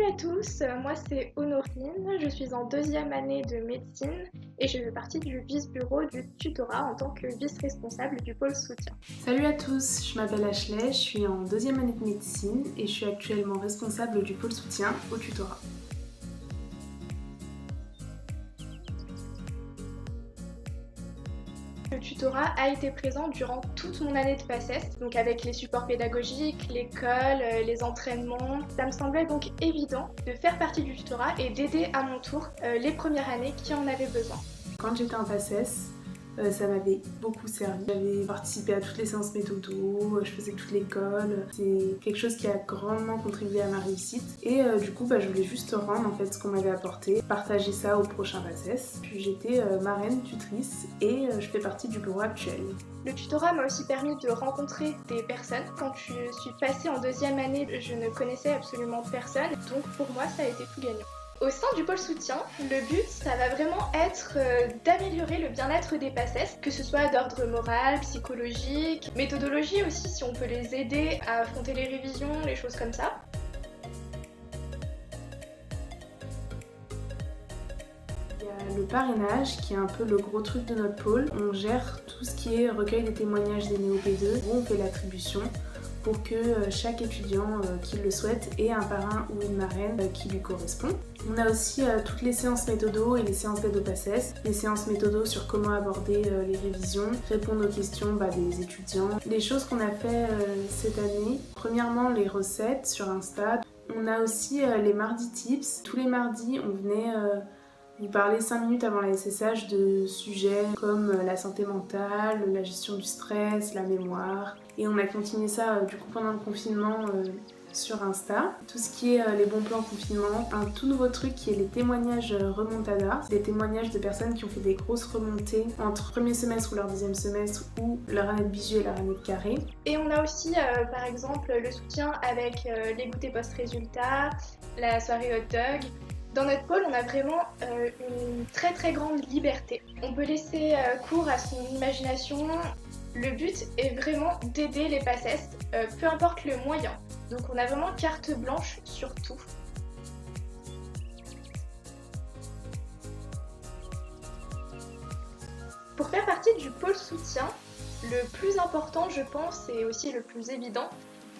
Salut à tous, moi c'est Honorine, je suis en deuxième année de médecine et je fais partie du vice-bureau du tutorat en tant que vice-responsable du pôle soutien. Salut à tous, je m'appelle Ashley, je suis en deuxième année de médecine et je suis actuellement responsable du pôle soutien au tutorat. Le tutorat a été présent durant toute mon année de PACES, donc avec les supports pédagogiques, l'école, les entraînements. Ça me semblait donc évident de faire partie du tutorat et d'aider à mon tour les premières années qui en avaient besoin. Quand j'étais en PACES, ça m'avait beaucoup servi. J'avais participé à toutes les séances méthodo, je faisais toute l'école. C'est quelque chose qui a grandement contribué à ma réussite. Et du coup, je voulais juste rendre en fait ce qu'on m'avait apporté, partager ça au prochain PACES. Puis j'étais marraine, tutrice et je fais partie du bureau actuel. Le tutorat m'a aussi permis de rencontrer des personnes. Quand je suis passée en deuxième année, je ne connaissais absolument personne, donc pour moi ça a été tout gagnant. Au sein du pôle soutien, le but, ça va vraiment être d'améliorer le bien-être des PACES, que ce soit d'ordre moral, psychologique, méthodologie aussi, si on peut les aider à affronter les révisions, les choses comme ça. Il y a le parrainage qui est un peu le gros truc de notre pôle. On gère tout ce qui est recueil des témoignages des néo-P2, où on fait l'attribution pour que chaque étudiant qui le souhaite ait un parrain ou une marraine qui lui correspond. On a aussi toutes les séances méthodo et les séances d'aide au PACES, les séances méthodo sur comment aborder les révisions, répondre aux questions des étudiants. Les choses qu'on a fait cette année, premièrement les recettes sur Insta. On a aussi les mardis tips. Tous les mardis, on venait vous parler 5 minutes avant la SSH de sujets comme la santé mentale, la gestion du stress, la mémoire. Et on a continué ça du coup pendant le confinement sur Insta. Tout ce qui est les bons plans confinement, un tout nouveau truc qui est les témoignages remontada. C'est des témoignages de personnes qui ont fait des grosses remontées entre premier semestre ou leur deuxième semestre ou leur année de bisu et leur année de carré. Et on a aussi par exemple le soutien avec les goûters post-résultats, la soirée hot dog. Dans notre pôle, on a vraiment une très grande liberté. On peut laisser cours à son imagination. Le but est vraiment d'aider les PACES, peu importe le moyen. Donc on a vraiment carte blanche sur tout. Pour faire partie du pôle soutien, le plus important, je pense, et aussi le plus évident,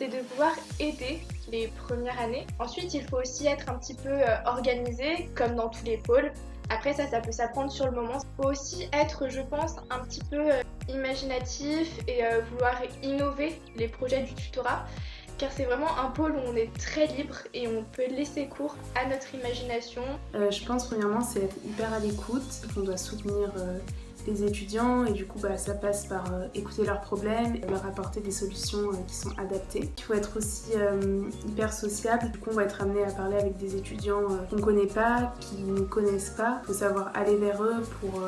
c'est de pouvoir aider les premières années. Ensuite, il faut aussi être un petit peu organisé, comme dans tous les pôles. Après ça peut s'apprendre sur le moment. Il faut aussi être, je pense, un petit peu imaginatif et vouloir innover les projets du tutorat, car c'est vraiment un pôle où on est très libre et on peut laisser cours à notre imagination. Je pense premièrement c'est être hyper à l'écoute, qu'on doit soutenir les étudiants et du coup ça passe par écouter leurs problèmes et leur apporter des solutions qui sont adaptées. Il faut être aussi hyper sociable, du coup on va être amené à parler avec des étudiants qu'on ne connaît pas, qui ne nous connaissent pas. Il faut savoir aller vers eux pour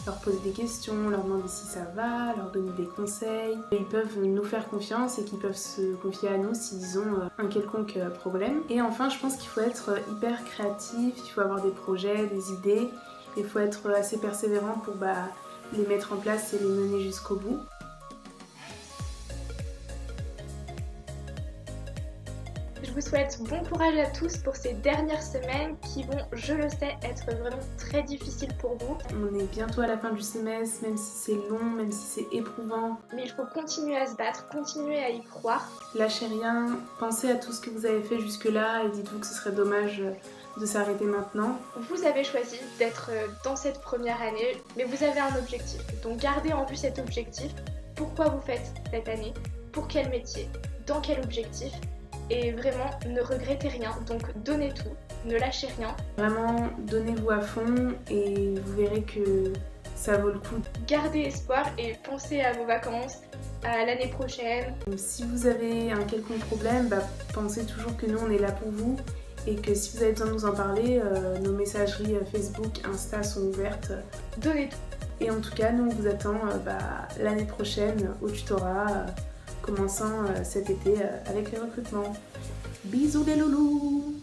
leur poser des questions, leur demander si ça va, leur donner des conseils. Ils peuvent nous faire confiance et qu'ils peuvent se confier à nous s'ils ont un quelconque problème. Et enfin je pense qu'il faut être hyper créatif, il faut avoir des projets, des idées. Il faut être assez persévérant pour les mettre en place et les mener jusqu'au bout. Je vous souhaite bon courage à tous pour ces dernières semaines qui vont, je le sais, être vraiment très difficiles pour vous. On est bientôt à la fin du semestre, même si c'est long, même si c'est éprouvant. Mais il faut continuer à se battre, continuer à y croire. Lâchez rien, pensez à tout ce que vous avez fait jusque-là et dites-vous que ce serait dommage de s'arrêter maintenant. Vous avez choisi d'être dans cette première année, mais vous avez un objectif. Donc gardez en vue cet objectif. Pourquoi vous faites cette année? Pour quel métier? Dans quel objectif? Et vraiment, ne regrettez rien. Donc donnez tout, ne lâchez rien. Vraiment, donnez-vous à fond et vous verrez que ça vaut le coup. Gardez espoir et pensez à vos vacances, à l'année prochaine. Si vous avez un quelconque problème, pensez toujours que nous on est là pour vous. Et que si vous avez besoin de nous en parler, nos messageries Facebook, Insta sont ouvertes. Donnez tout. Et en tout cas, nous on vous attend l'année prochaine au tutorat, commençant cet été avec les recrutements. Bisous les loulous!